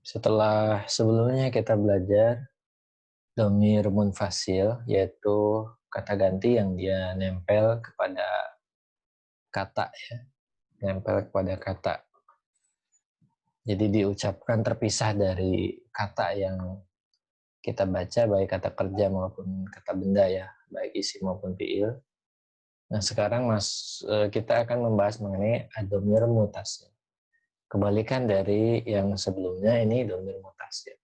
Setelah sebelumnya kita belajar dhamir munfasil, yaitu kata ganti yang dia nempel kepada kata, ya, nempel kepada kata. Jadi diucapkan terpisah dari kata yang kita baca, baik kata kerja maupun kata benda, ya, baik isim maupun fiil. Nah, sekarang kita akan membahas mengenai ad-dhamir mutasil. Kebalikan dari yang sebelumnya, ini dhamir mutasil.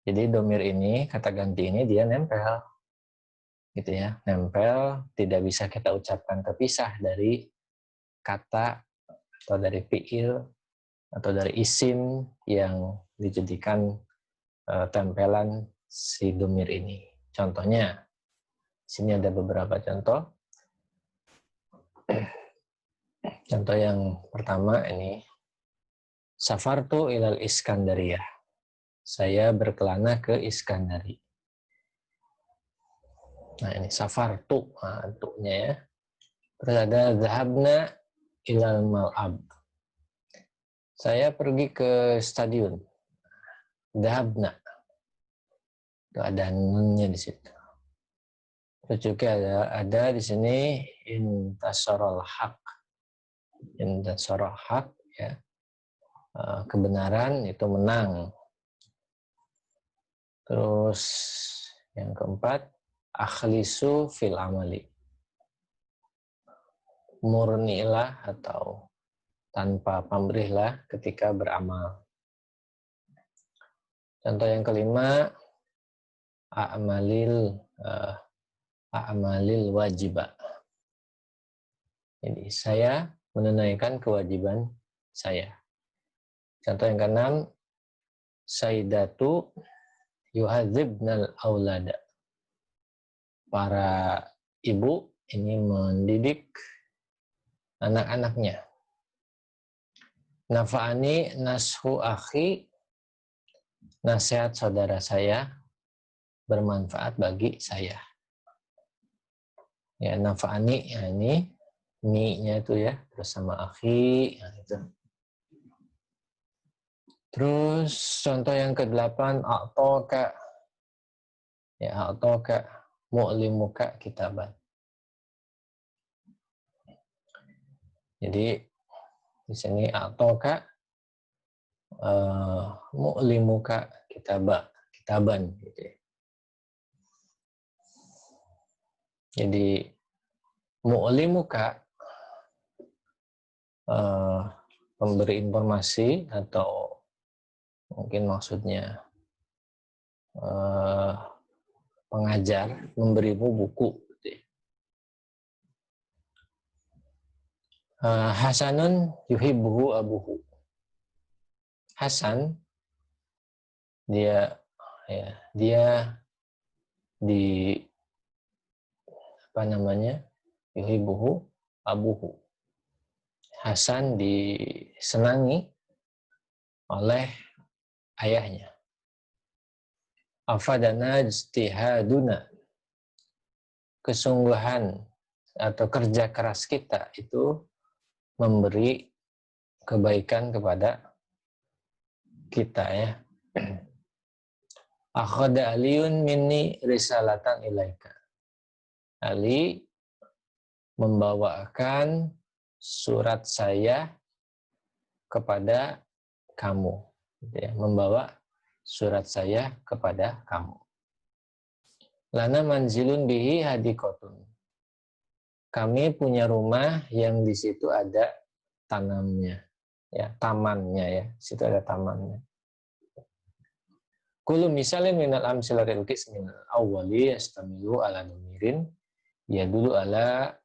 Jadi dhamir ini, kata ganti ini dia nempel, gitu ya, nempel, tidak bisa kita ucapkan terpisah dari kata atau dari fiil atau dari isim yang dijadikan tempelan si dhamir ini. Contohnya, sini ada beberapa contoh. Contoh yang pertama ini, safartu ilal Iskandariyah. Saya berkelana ke Iskandari. Nah, ini safartu, nah, tuknya ya. Terus ada zahabna ilal mal'ab. Saya pergi ke stadion. Zahabna. Itu ada nunnya di situ. Terus juga ada di sini intasarul haq. Intasarul haq, ya. Kebenaran itu menang. Terus yang keempat, akhlisu fil amali. Murnilah atau tanpa pamrihlah ketika beramal. Contoh yang kelima, a'malil wajibah. Jadi saya menunaikan kewajiban saya. Contoh yang keenam, sayyidatu yuhadzibnal aulada. Para ibu ini mendidik anak-anaknya. Nafa'ani nashu akhi, nasihat saudara saya bermanfaat bagi saya. Ya, nafa'ani, ya ini ni-nya itu ya, bersama akhi, ya, itu. Terus contoh yang ke-8, a'toka, ya, a'toka mu'limuka kitaban. Jadi di sini a'toka mu'limuka kitaban, gitu ya. Jadi mu'limuka memberi informasi, atau mungkin maksudnya pengajar, memberimu buku. Gitu ya. Hasanun yuhibbuhu abuhu. Hasan dia di yuhibbuhu abuhu. Hasan disenangi oleh ayahnya. Afadana ijtihaduna. Kesungguhan atau kerja keras kita itu memberi kebaikan kepada kita, ya. Akhada Aliun minni risalatan ilaika. Ali membawakan surat saya kepada kamu, ya, membawa surat saya kepada kamu. Lana manzilun bihi hadikotun. Kami punya rumah yang di situ ada tanamnya, ya, tamannya, ya, di situ ada tamannya. Kullu misalin minal amsilatil qismin awwali yastamilu ala dhamirin yadulu ala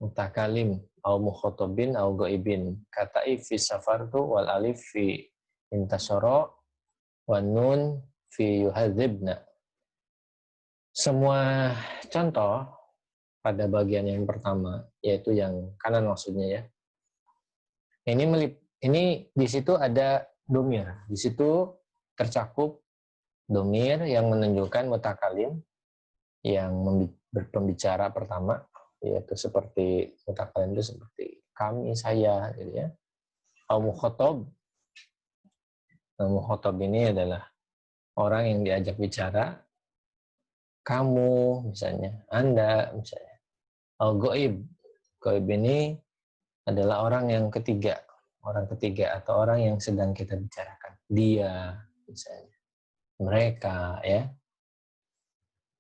mutakalim au mukhatabin au ghaibin. Kata fi safartu wal alif fi intasara wan nun fi yuhadzibna. Semua contoh pada bagian yang pertama, yaitu yang kanan maksudnya, ya. Ini di situ ada dhamir. Di situ tercakup dhamir yang menunjukkan mutakalim yang berpembicara pertama, yaitu seperti mutakalim itu seperti kami, saya, gitu ya. Au mukhatab Mukhatab ini adalah orang yang diajak bicara, kamu misalnya, Anda misalnya. Al-Ghaib. Ghaib ini adalah orang yang ketiga. Orang ketiga atau orang yang sedang kita bicarakan. Dia misalnya. Mereka ya.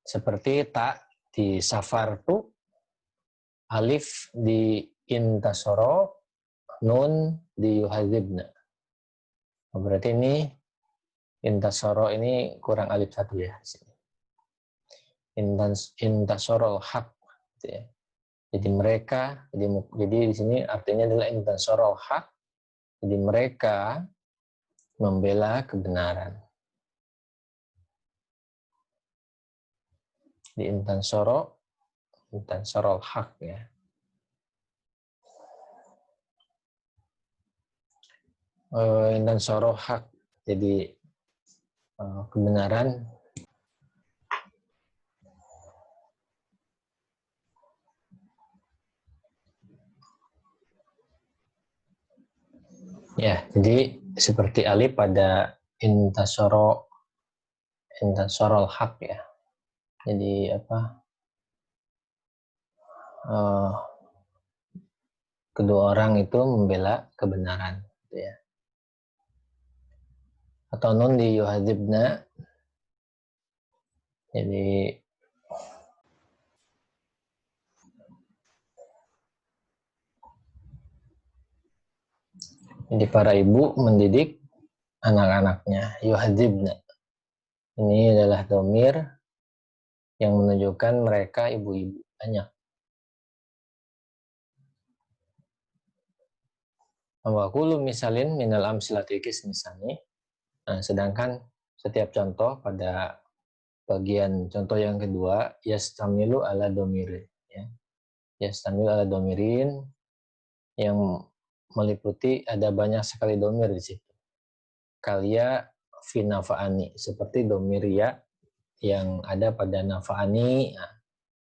Seperti tak di safartu, alif di intasoro, nun di yuhadzibna. Berarti ini intasoro ini kurang alif satu ya di sini. Intasorol haq gitu ya. Jadi mereka, jadi di sini artinya adalah intasorol haq. Jadi mereka membela kebenaran. Di intansorol haq ya. Intansoroh haq. Jadi kebenaran. Ya, jadi seperti alif pada intasorol haq ya. Jadi kedua orang itu membela kebenaran gitu ya. Atau nun di yuhadzibna. Jadi para ibu mendidik anak-anaknya. Yuhadzibna. Ini adalah dhamir yang menunjukkan mereka ibu-ibu banyak. Wa kullu misalin minal amsilati misalnya. Nah, sedangkan setiap contoh pada bagian contoh yang kedua yastamilu ala dhamir ya. Yastamilu ala dhamirin yang meliputi ada banyak sekali dhamir di situ. Kalia fi nafa'ani seperti dhamir ya yang ada pada nafa'ani, nah,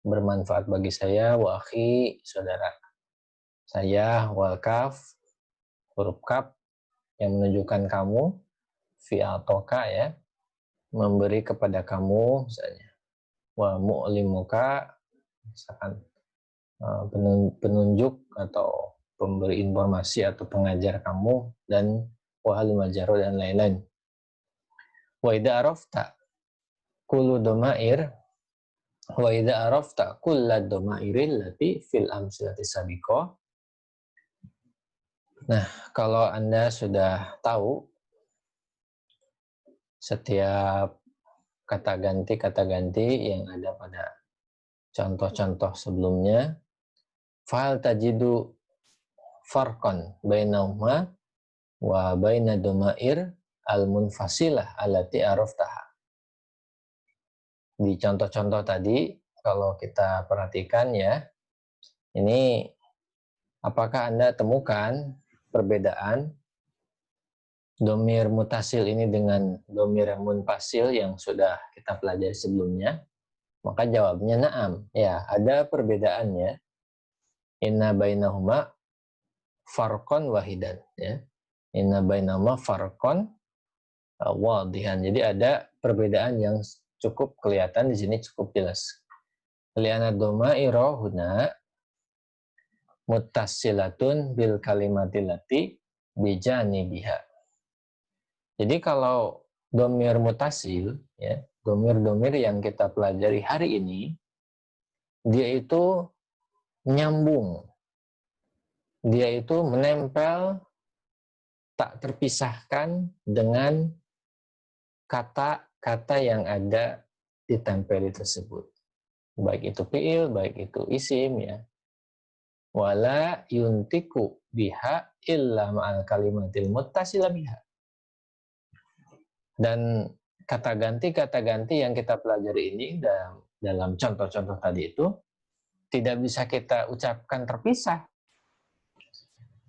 bermanfaat bagi saya, wa akhi saudara saya, wal kaf huruf kaf yang menunjukkan kamu, fi atoka ya memberi kepada kamu misalnya, wa mu'limuka misalkan penunjuk atau pemberi informasi atau pengajar kamu, dan wahal majaro dan lain-lain. Wa idza arafta kullu dhamair wa idza arafta kulla dhamairil lati fil amsilati sabiqah. Nah, kalau Anda sudah tahu setiap kata ganti yang ada pada contoh-contoh sebelumnya, fal tajidu farqan bainahuma wa baina dhamair al-munfasilah allati araftaha. Di contoh-contoh tadi, kalau kita perhatikan ya, ini apakah Anda temukan perbedaan dhamir mutasil ini dengan dhamir munfasil yang sudah kita pelajari sebelumnya? Maka jawabnya na'am. Ya, ada perbedaannya. Inna bainahuma farqan wahidan ya. Inna bainahuma farqan wadihan. Jadi ada perbedaan yang cukup kelihatan di sini, cukup jelas. Li'anna dhamaira huna muttasilatun bil kalimatil lati bijanibiha. Jadi kalau dhamir mutasil ya, dhamir-dhamir yang kita pelajari hari ini, dia itu nyambung. Dia itu menempel tak terpisahkan dengan kata-kata yang ada ditempeli tersebut. Baik itu fi'il, baik itu isim ya. Wala yuntiku biha illa ma'al kalimatil muttasila biha. Dan kata ganti yang kita pelajari ini dalam contoh-contoh tadi itu tidak bisa kita ucapkan terpisah.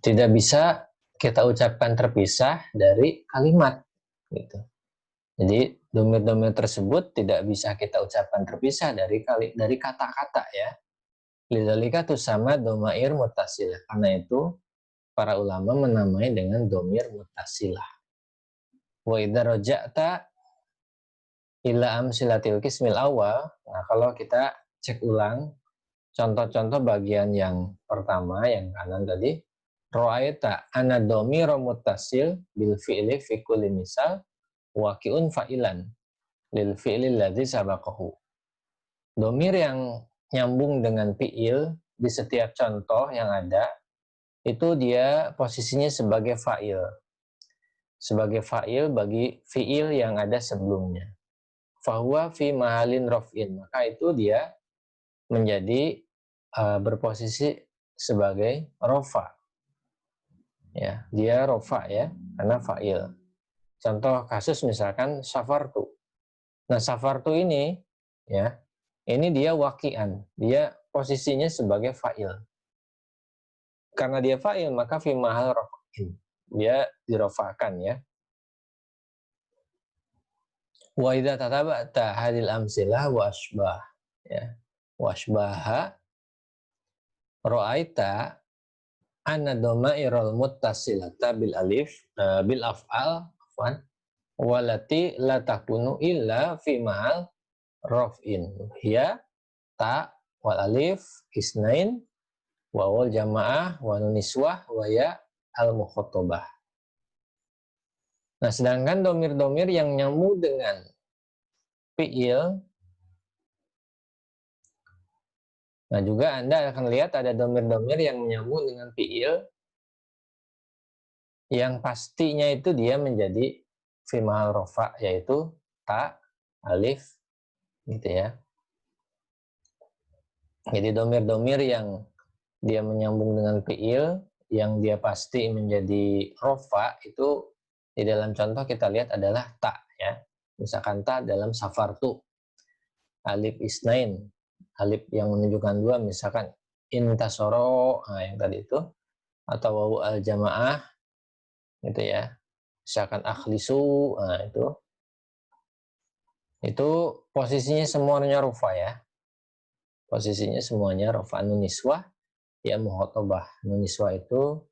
Tidak bisa kita ucapkan terpisah dari kalimat gitu. Jadi dhamir-dhamir tersebut tidak bisa kita ucapkan terpisah dari kata-kata ya. Lidzalika tusama dhamair muttasilah. Karena itu para ulama menamai dengan dhamir muttasilah. Wa idza raja'ta ila amsilatil qismil awal. Nah, kalau kita cek ulang contoh-contoh bagian yang pertama, yang kanan tadi, ra'aita anna dhamira muttasil bil fi'li fi kulli misal waqi'un fa'ilan lil fi'li alladzi sabaqahu. Dhamir yang nyambung dengan fi'il di setiap contoh yang ada itu dia posisinya sebagai fa'il. Sebagai fa'il bagi fi'il yang ada sebelumnya. Fahuwa fi mahalin raf'in. Maka itu dia menjadi berposisi sebagai rofa. Ya, dia rofa ya, karena fa'il. Contoh kasus misalkan safartu. Nah, safartu ini ya, ini dia wakian. Dia posisinya sebagai fa'il. Karena dia fa'il, maka fi mahal raf'in. Dia dirofakan ya. Wa idza tataba'ta hadil amsilah wa asbah ya. Wa asbaha ra'aita anna dhamairal muttasilata bil alif bil af'al afwan walati la takunu illa fi mahal raf'in hiya ta wal alif isnain wa wal jamaah wa nun niswah wa ya al mukhatabah. Nah, sedangkan domir-domir yang nyambung dengan fi'il, nah juga Anda akan lihat ada domir-domir yang menyambung dengan fi'il yang pastinya itu dia menjadi fi mahal rofa, yaitu ta, alif, gitu ya. Jadi domir-domir yang dia menyambung dengan fi'il yang dia pasti menjadi rofa itu di dalam contoh kita lihat adalah ta ya. Misalkan ta dalam safartu, alif isnain, alif yang menunjukkan dua, misalkan intasoro, nah yang tadi itu, atau wawu al jamaah gitu ya, misalkan akhlisu, nah itu posisinya semuanya rufa ya, posisinya semuanya rufa. Nuniswah ya muhotobah. Nuniswah itu,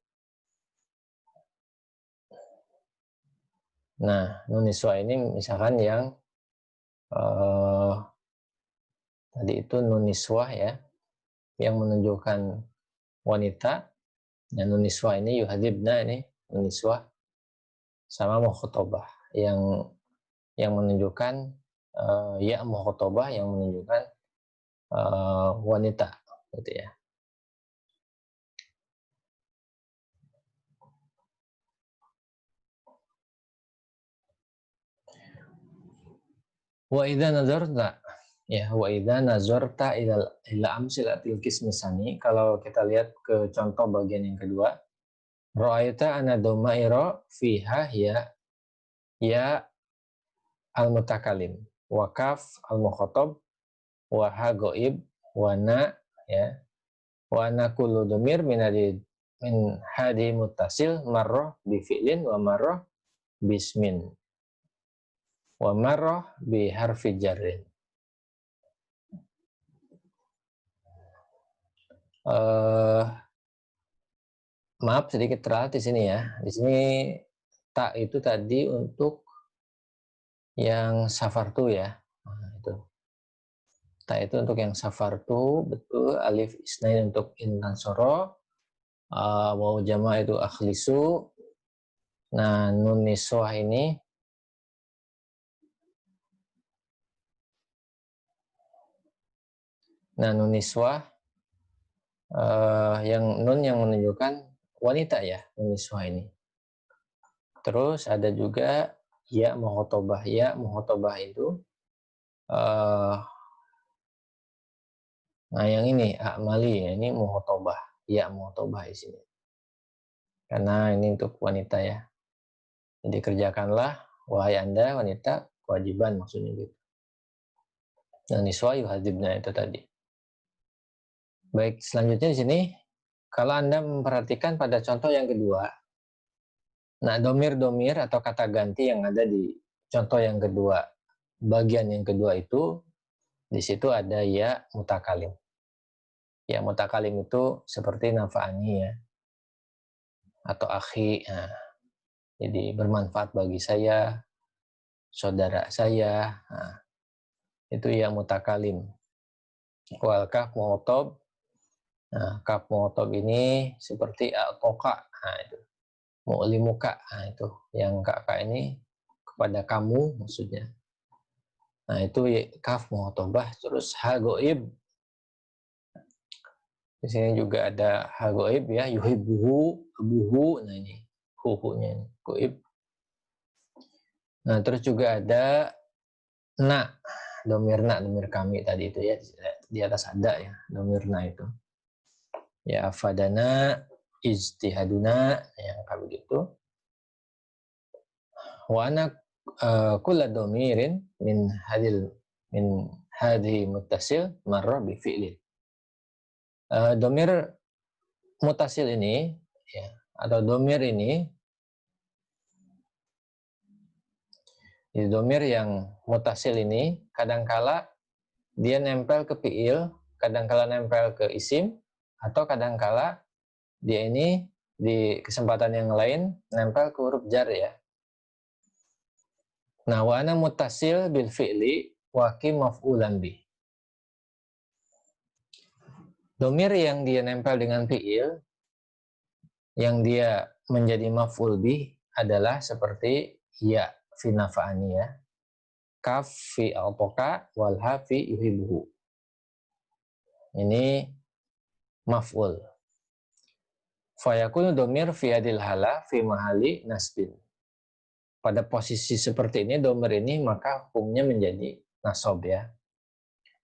nah nuniswah ini misalkan yang tadi itu nuniswah ya, yang menunjukkan wanita. Nah, nuniswah ini yuhadibna, ini nuniswah sama mukhotobah yang menunjukkan ya mukhotobah yang menunjukkan wanita gitu ya. Wa idza nazarta ya, wa idza nazarta ila amsilatil qismisani, kalau kita lihat ke contoh bagian yang kedua, ra'aita anna dhamaira fiha ya al mutakalim wa kaf al mukhatab wa ha ghaib wa na ya wa na kullu dhamir min hadi muttasil marrah bi fi'lin wa marrah bismin wa marrah bi harfi jarrin. Maaf sedikit telat di sini ya. Di sini tak itu tadi untuk yang safartu ya. Nah, itu. Tak itu untuk yang safartu, betul. Alif isnain untuk intan soro. Waw jama itu akhlisu. Nah, nun niswah ini nun niswah yang nun yang menunjukkan wanita ya, nun niswah ini. Terus ada juga ya mukhotobah. Ya mukhotobah itu nah yang ini akmali ya, ini mukhotobah. Ya mukhotobah di sini. Karena ini untuk wanita ya. Jadi kerjakanlah wahai Anda wanita, kewajiban maksudnya gitu. Dan niswa yuhadzibna itu tadi. Baik, selanjutnya di sini kalau Anda memperhatikan pada contoh yang kedua, nah domir-domir atau kata ganti yang ada di contoh yang kedua, bagian yang kedua itu di situ ada ya mutakalim. Ya mutakalim itu seperti nafa'ani ya, atau akhi. Nah, Jadi bermanfaat bagi saya, saudara saya. Nah, itu ya mutakalim. Wal kaf mu'tob. Nah, kaf mu'tob ini seperti atoka. Nah, itu mu'limuka. Nah, itu yang kakak ini kepada kamu maksudnya. Nah, itu kaf mu'tobah. Terus ha goib. Di sini juga ada ha goib ya, yuhibbuhu, abuhu. Nah, ini huhunya ini goib. Nah, terus juga ada na, domir kami tadi itu ya, di atas ada ya, domir na itu. Ya, afadana, ijtihaduna, yang kayak begitu. Wa ana kulla domirin min hadhi muttasil marra bi fi'lin. Domir mutasil ini ya, atau domir ini, domir yang mutasil ini kadangkala dia nempel ke fi'il, kadangkala nempel ke isim, atau kadangkala dia ini di kesempatan yang lain nempel ke huruf jar ya. Nah, wa ana muttasil bil fi'li wa qi maf'ulan bih. Domir yang dia nempel dengan fi'il, yang dia menjadi maf'ul bih adalah seperti ya fi nafa'ani ya, kaf fi altoka, wal ha fi yuhibuhu. Ini maf'ul. Fayakunu domir fi adil hala fi mahali nasbin. Pada posisi seperti ini, domir ini maka hukumnya menjadi nasab ya.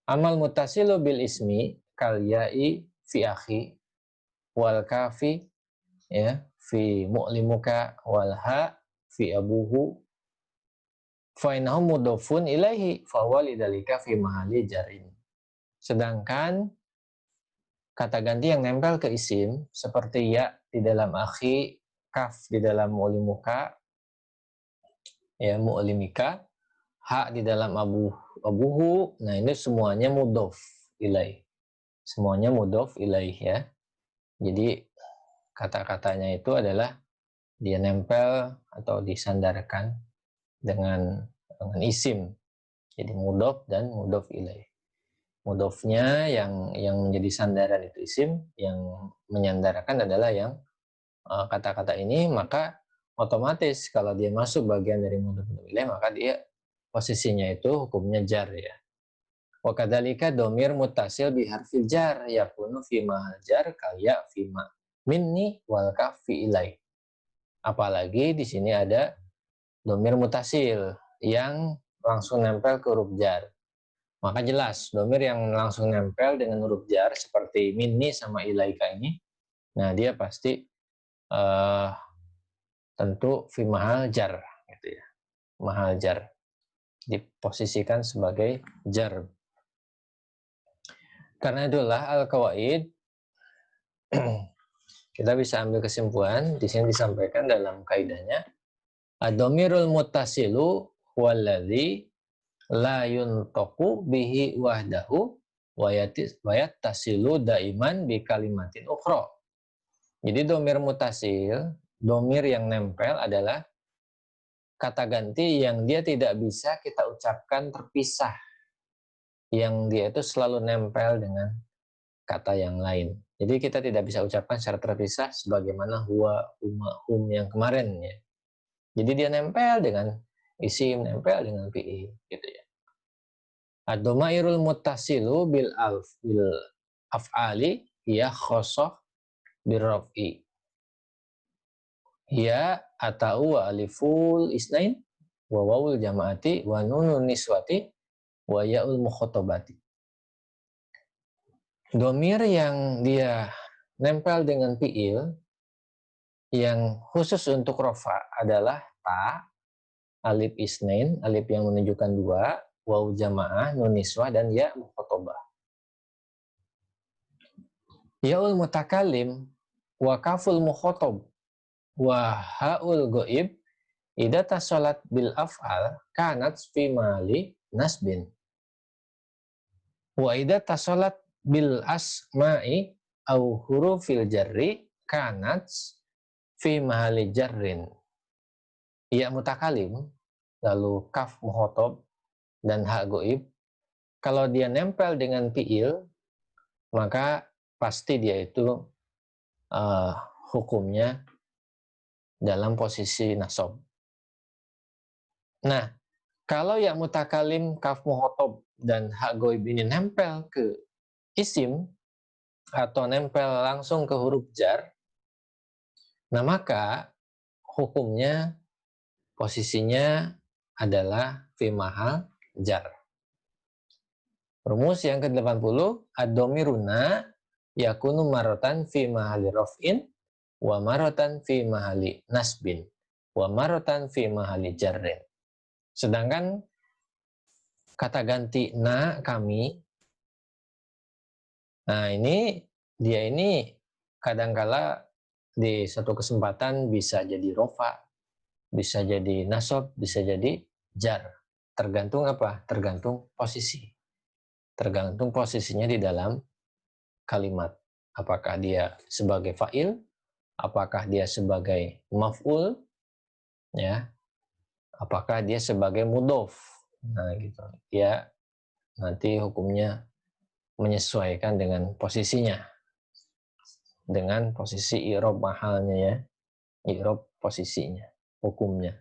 Amal mutasilu bil ismi kal ya'i fi akhi wal kafi ya fi mu'limuka wal ha fi abuhu fa innahu mudhafun ilaihi fa huwa lidzalika fi mahalli jarin. Sedangkan kata ganti yang nempel ke isim seperti ya di dalam akhi, kaf di dalam mu'limuka ya mu'limika, ha di dalam abuhu. Nah, ini semuanya mudhof ilaih. Semuanya mudhof ilaih ya. Jadi kata-katanya itu adalah dia nempel atau disandarkan dengan isim. Jadi mudhof dan mudhof ilaih. Mudhofnya yang menjadi sandaran itu isim, yang menyandarkan adalah yang kata-kata ini, maka otomatis kalau dia masuk bagian dari mudhof ilaih maka dia posisinya itu hukumnya jar ya. Wa kadzalika domir muttasil bi harfil jar yakunu fi mahal jar kaya fi ma minni wal kaf fi ilai. Apalagi di sini ada domir mutasil yang langsung nempel ke huruf jar. Maka jelas domir yang langsung nempel dengan huruf jar seperti minni sama ilaika ini, nah dia pasti tentu fi mahal jar gitu ya. Mahal jar, diposisikan sebagai jar. Karena itulah al-qawaid kita bisa ambil kesimpulan di sini disampaikan dalam kaidahnya ad-dhamirul muttasilu huwallazi la yuntaqu bihi wahdahu wa yattasilu daiman bi kalimatin ukhra. Jadi domir mutasil, domir yang nempel adalah kata ganti yang dia tidak bisa kita ucapkan terpisah, yang dia itu selalu nempel dengan kata yang lain. Jadi kita tidak bisa ucapkan secara terpisah sebagaimana huwa, huma, hum yang kemarin ya. Jadi dia nempel dengan isim, nempel dengan fi'il gitu ya. Ad-dhamairul muttasilu bil af'ali ya khosoh bil raf'i. Ya atau wa aliful isnain wa wawul jamaati wa nunun niswati wa ya'ul mukhatabati. Domir yang dia nempel dengan fi'il yang khusus untuk rofa adalah ta, alif isnain, alif yang menunjukkan dua, waw jamaah, nun niswah, dan ya mukhatabah. Ya'ul mutakalim wa kaful mukhatab wa ha'ul goib idza tasalat bil af'al kanat fi mali nasbin. Wa idza tasalat bil asma'i au hurufil jarri kanat fi mahali jarrin. ya mutakalim, lalu kaf muhotob, dan hak goib, kalau dia nempel dengan fiil, maka pasti dia itu hukumnya dalam posisi nasab. Nah, kalau ya mutakalim, kaf muhotob, dan hak goib ini nempel ke isim, atau nempel langsung ke huruf jar, nah maka hukumnya posisinya adalah fi mahal jar. Rumus yang ke-80, ad-domiruna yakunu marotan fi mahali rof'in, wa marotan fi mahali nasbin, wa marotan fi mahali jarrin. Sedangkan kata ganti na, kami, nah dia ini kadangkala di satu kesempatan bisa jadi rofa, bisa jadi nasab, bisa jadi jar. Tergantung apa? Tergantung posisi. Tergantung posisinya di dalam kalimat. Apakah dia sebagai fa'il, apakah dia sebagai maf'ul, ya, apakah dia sebagai mudhof. Nah, gitu. Ya, nanti hukumnya menyesuaikan dengan posisinya. Dengan posisi i'rab mahalnya, ya. I'rab posisinya, hukumnya.